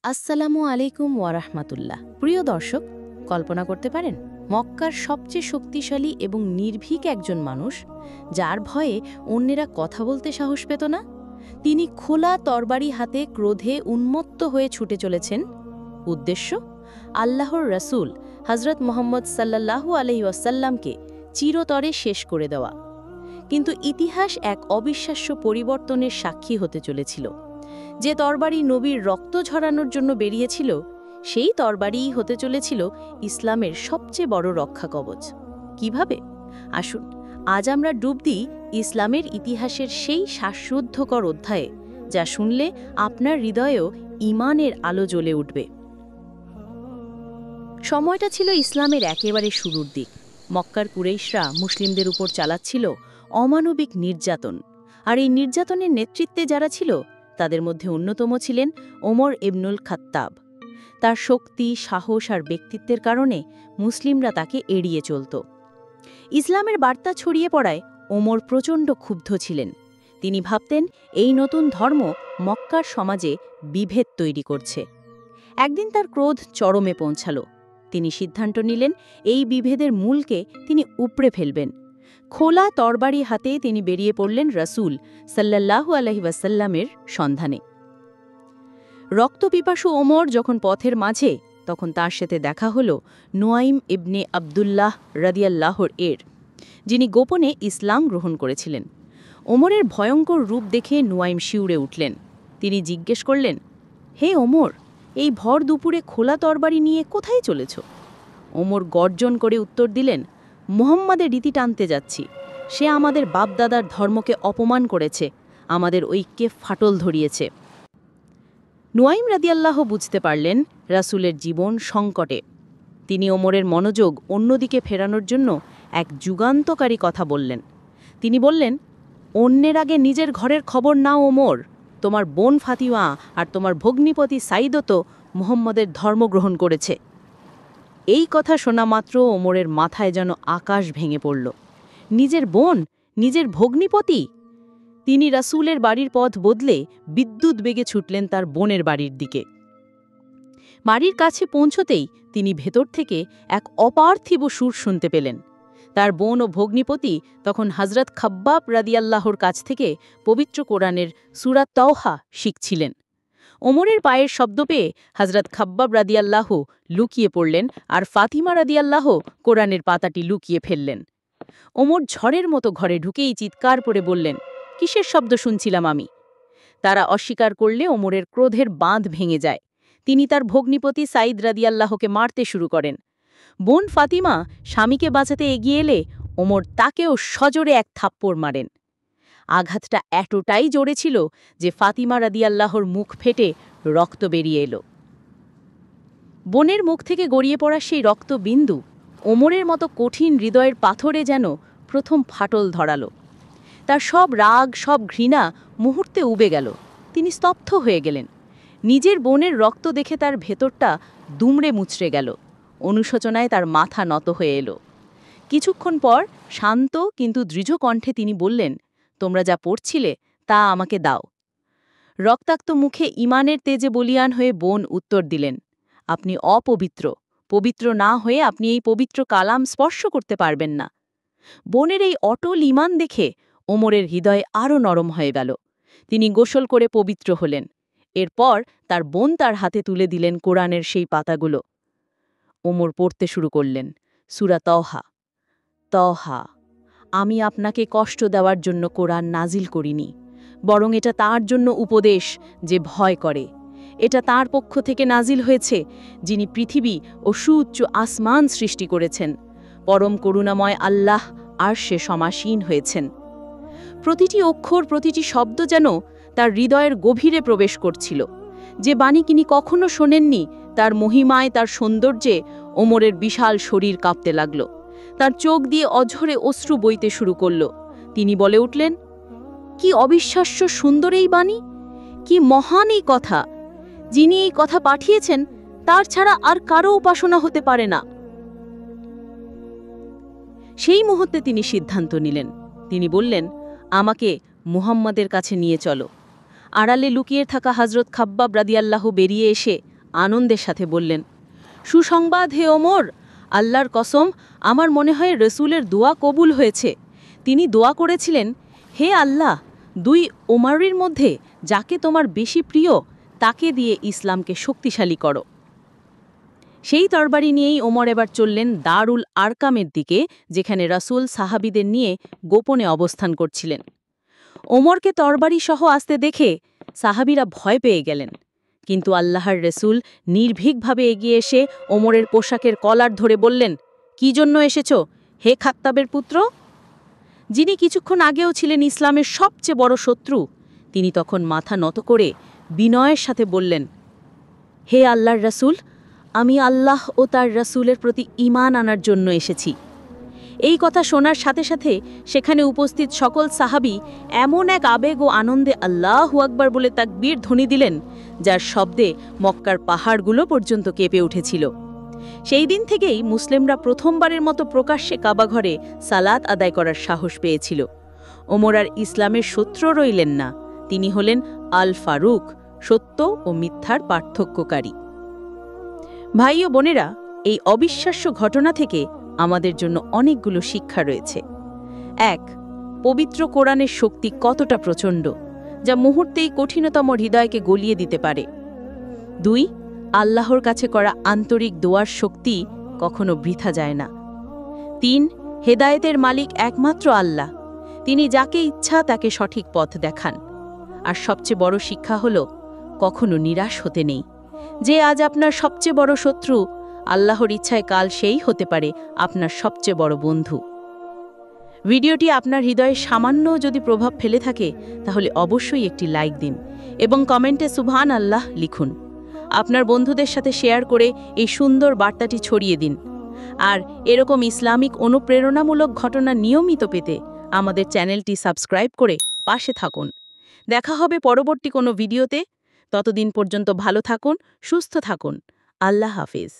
আসসালামু আলাইকুম ওয়ারাহমাতুল্লাহ। প্রিয় দর্শক, কল্পনা করতে পারেন মক্কার সবচেয়ে শক্তিশালী এবং নির্ভীক একজন মানুষ, যার ভয়ে অন্যেরা কথা বলতে সাহস পেত না, তিনি খোলা তরবারি হাতে ক্রোধে উন্মত্ত হয়ে ছুটে চলেছেন। উদ্দেশ্য আল্লাহর রাসূল হযরত মুহাম্মদ সাল্লাল্লাহু আলাইহি ওয়াসাল্লামকে চিরতরে শেষ করে দেওয়া। কিন্তু ইতিহাস এক অবিশ্বাস্য পরিবর্তনের সাক্ষী হতে চলেছিল। যে তরবারি নবীর রক্ত ঝরানোর জন্য বেরিয়েছিল, সেই তরবারিই হতে চলেছিল ইসলামের সবচেয়ে বড় রক্ষা কবচ। কিভাবে? আসুন আজ আমরা ডুব দিই ইসলামের ইতিহাসের সেই শ্বাসরুদ্ধকর অধ্যায়ে, যা শুনলে আপনার হৃদয়েও ঈমানের আলো জ্বলে উঠবে। সময়টা ছিল ইসলামের একেবারে শুরুর দিক। মক্কার কুরাইশরা মুসলিমদের উপর চালাচ্ছিল অমানবিক নির্যাতন, আর এই নির্যাতনের নেতৃত্বে যারা ছিল তাদের মধ্যে অন্যতম ছিলেন ওমর ইবনুল খাত্তাব। তার শক্তি, সাহস আর ব্যক্তিত্বের কারণে মুসলিমরা তাকে এড়িয়ে চলত। ইসলামের বার্তা ছড়িয়ে পড়ায় ওমর প্রচণ্ড ক্ষুব্ধ ছিলেন। তিনি ভাবতেন এই নতুন ধর্ম মক্কার সমাজে বিভেদ তৈরি করছে। একদিন তার ক্রোধ চরমে পৌঁছাল। তিনি সিদ্ধান্ত নিলেন এই বিভেদের মূলকে তিনি উপড়ে ফেলবেন। খোলা তরবারি হাতে তিনি বেরিয়ে পড়লেন রাসূল সাল্লাল্লাহু আলাইহি ওয়াসাল্লামের সন্ধানে। রক্তপিপাসু ওমর যখন পথের মাঝে, তখন তার সাথে দেখা হল নুয়াইম ইবনে আবদুল্লাহ রাদিয়াল্লাহুর এর, যিনি গোপনে ইসলাম গ্রহণ করেছিলেন। ওমরের ভয়ঙ্কর রূপ দেখে নুয়াইম শিউরে উঠলেন। তিনি জিজ্ঞেস করলেন, হে ওমর, এই ভর দুপুরে খোলা তরবারি নিয়ে কোথায় চলেছ? ওমর গর্জন করে উত্তর দিলেন, মুহাম্মাদের রীতি টানতে যাচ্ছি। সে আমাদের বাপদাদার ধর্মকে অপমান করেছে, আমাদের ঐক্যে ফাটল ধরিয়েছে। নুয়াইম রাদিয়াল্লাহ বুঝতে পারলেন রাসূলের জীবন সংকটে। তিনি ওমরের মনোযোগ অন্যদিকে ফেরানোর জন্য এক যুগান্তকারী কথা বললেন। তিনি বললেন, অন্যের আগে নিজের ঘরের খবর নাও ওমর। তোমার বোন ফাতিমা আর তোমার ভগ্নিপতি সাইদও তো মুহাম্মাদের ধর্ম গ্রহণ করেছে। এই কথা শোনা মাত্র ওমরের মাথায় যেন আকাশ ভেঙে পড়ল। নিজের বোন, নিজের ভগ্নিপতি! তিনি রাসূলের বাড়ির পথ বদলে বিদ্যুৎ বেগে ছুটলেন তার বোনের বাড়ির দিকে। বাড়ির কাছে পৌঁছতেই তিনি ভেতর থেকে এক অপার্থিব সুর শুনতে পেলেন। তার বোন ও ভগ্নিপতি তখন হযরত খাব্বাব রাদিয়াল্লাহর কাছ থেকে পবিত্র কোরআনের সূরা তাওহা শিখছিলেন। ওমরের পায়ের শব্দ পেয়ে হযরত খাব্বাব রাদিয়াল্লাহ লুকিয়ে পড়লেন, আর ফাতিমা রাদিয়াল্লাহ কোরআনের পাতাটি লুকিয়ে ফেললেন। ওমর ঝড়ের মতো ঘরে ঢুকেই চিৎকার করে বললেন, কিসের শব্দ শুনছিলাম আমি? তারা অস্বীকার করলে ওমরের ক্রোধের বাঁধ ভেঙে যায়। তিনি তার ভগ্নিপতি সাইদ রাদিয়াল্লাহকে মারতে শুরু করেন। বোন ফাতিমা স্বামীকে বাঁচাতে এগিয়ে এলে ওমর তাকেও সজোরে এক থাপ্পড় মারেন। আঘাতটা এতটাই জোরে ছিল যে ফাতিমা রাদিয়াল্লাহর মুখ ফেটে রক্ত বেরিয়ে এলো। বোনের মুখ থেকে গড়িয়ে পড়া সেই রক্তবিন্দু ওমরের মতো কঠিন হৃদয়ের পাথরে যেন প্রথম ফাটল ধরালো। তার সব রাগ, সব ঘৃণা মুহূর্তে উবে গেল। তিনি স্তব্ধ হয়ে গেলেন। নিজের বোনের রক্ত দেখে তার ভেতরটা দুমড়ে মুচড়ে গেল। অনুশোচনায় তার মাথা নত হয়ে এলো। কিছুক্ষণ পর শান্ত কিন্তু দৃঢ় কণ্ঠে তিনি বললেন, তোমরা যা পড়ছিলে তা আমাকে দাও। রক্তাক্ত মুখে ঈমানের তেজে বলিয়ান হয়ে বোন উত্তর দিলেন, আপনি অপবিত্র। পবিত্র না হয়ে আপনি এই পবিত্র কালাম স্পর্শ করতে পারবেন না। বোনের এই অটল ঈমান দেখে ওমরের হৃদয় আরও নরম হয়ে গেল। তিনি গোসল করে পবিত্র হলেন। এরপর তার বোন তার হাতে তুলে দিলেন কোরআনের সেই পাতাগুলো। ওমর পড়তে শুরু করলেন, সূরা তাওহা। তাওহা, আমি আপনাকে কষ্ট দেওয়ার জন্য কোরআন নাজিল করিনি, বরং এটা তার জন্য উপদেশ যে ভয় করে। এটা তার পক্ষ থেকে নাজিল হয়েছে যিনি পৃথিবী ও সুউচ্চ আসমান সৃষ্টি করেছেন। পরম করুণাময় আল্লাহ আরশে সমাসীন হয়েছেন। প্রতিটি অক্ষর, প্রতিটি শব্দ যেন তার হৃদয়ের গভীরে প্রবেশ করছিল। যে বাণী তিনি কখনো শোনেননি, তার মহিমায়, তার সৌন্দর্যে ওমরের বিশাল শরীর কাঁপতে লাগল। তার চোখ দিয়ে অঝরে অশ্রু বইতে শুরু করল। তিনি বলে উঠলেন, কি অবিশ্বাস্য সুন্দর এই বাণী! কি মহান এই কথা! যিনি এই কথা পাঠিয়েছেন তার ছাড়া আর কারো উপাসনা হতে পারে না। সেই মুহূর্তে তিনি সিদ্ধান্ত নিলেন। তিনি বললেন, আমাকে মুহাম্মাদের কাছে নিয়ে চলো। আড়ালে লুকিয়ে থাকা হযরত খাব্বাব রাদিয়াল্লাহু বেরিয়ে এসে আনন্দের সাথে বললেন, সুসংবাদ হে ওমর, আল্লাহর কসম, আমার মনে হয় রসুলের দোয়া কবুল হয়েছে। তিনি দোয়া করেছিলেন, হে আল্লাহ, দুই ওমরের মধ্যে যাকে তোমার বেশি প্রিয় তাকে দিয়ে ইসলামকে শক্তিশালী করো। সেই তরবারি নিয়েই ওমর এবার চললেন দারুল আরকামের দিকে, যেখানে রাসূল সাহাবীদের নিয়ে গোপনে অবস্থান করছিলেন। ওমরকে তরবারি সহ আসতে দেখে সাহাবীরা ভয় পেয়ে গেলেন, কিন্তু আল্লাহর রসুল নির্ভীকভাবে এগিয়ে এসে ওমরের পোশাকের কলার ধরে বললেন, কি জন্য এসেছ হে খাত্তাবের পুত্র? যিনি কিছুক্ষণ আগেও ছিলেন ইসলামের সবচেয়ে বড় শত্রু, তিনি তখন মাথা নত করে বিনয়ের সাথে বললেন, হে আল্লাহর রসুল, আমি আল্লাহ ও তার রসুলের প্রতি ঈমান আনার জন্য এসেছি। এই কথা শোনার সাথে সাথে সেখানে উপস্থিত সকল সাহাবী এমন এক আবেগ ও আনন্দে আল্লাহু আকবার বলে তাকবীর ধ্বনি দিলেন, যার শব্দে মক্কার পাহাড়গুলো পর্যন্ত কেঁপে উঠেছিল। সেই দিন থেকেই মুসলিমরা প্রথমবারের মতো প্রকাশ্যে কাবাঘরে সালাত আদায় করার সাহস পেয়েছিল। ওমর আর ইসলামের শত্রু রইলেন না, তিনি হলেন আল ফারুক, সত্য ও মিথ্যার পার্থক্যকারী। ভাই ও বোনেরা, এই অবিশ্বাস্য ঘটনা থেকে আমাদের জন্য অনেকগুলো শিক্ষা রয়েছে। ১. পবিত্র কোরআনের শক্তি কতটা প্রচণ্ড, যা মুহূর্তেই কঠিনতম হৃদয়কে গলিয়ে দিতে পারে। ২. আল্লাহর কাছে করা আন্তরিক দোয়ার শক্তি কখনো বৃথা যায় না। ৩. হেদায়েতের মালিক একমাত্র আল্লাহ, তিনি যাকে ইচ্ছা তাকে সঠিক পথ দেখান। আর সবচেয়ে বড় শিক্ষা হল, কখনো নিরাশ হতে নেই। যে আজ আপনার সবচেয়ে বড় শত্রু, আল্লাহর ইচ্ছায় কাল সেই হতে পারে আপনার সবচেয়ে বড় বন্ধু। ভিডিওটি আপনার হৃদয়ে সামান্য যদি প্রভাব ফেলে থাকে, তাহলে অবশ্যই একটি লাইক দিন এবং কমেন্টে সুবহান আল্লাহ লিখুন। আপনার বন্ধুদের সাথে শেয়ার করে এই সুন্দর বার্তাটি ছড়িয়ে দিন। আর এরকম ইসলামিক অনুপ্রেরণামূলক ঘটনা নিয়মিত পেতে আমাদের চ্যানেলটি সাবস্ক্রাইব করে পাশে থাকুন। দেখা হবে পরবর্তী কোনো ভিডিওতে। ততদিন পর্যন্ত ভালো থাকুন, সুস্থ থাকুন। আল্লাহ হাফেজ।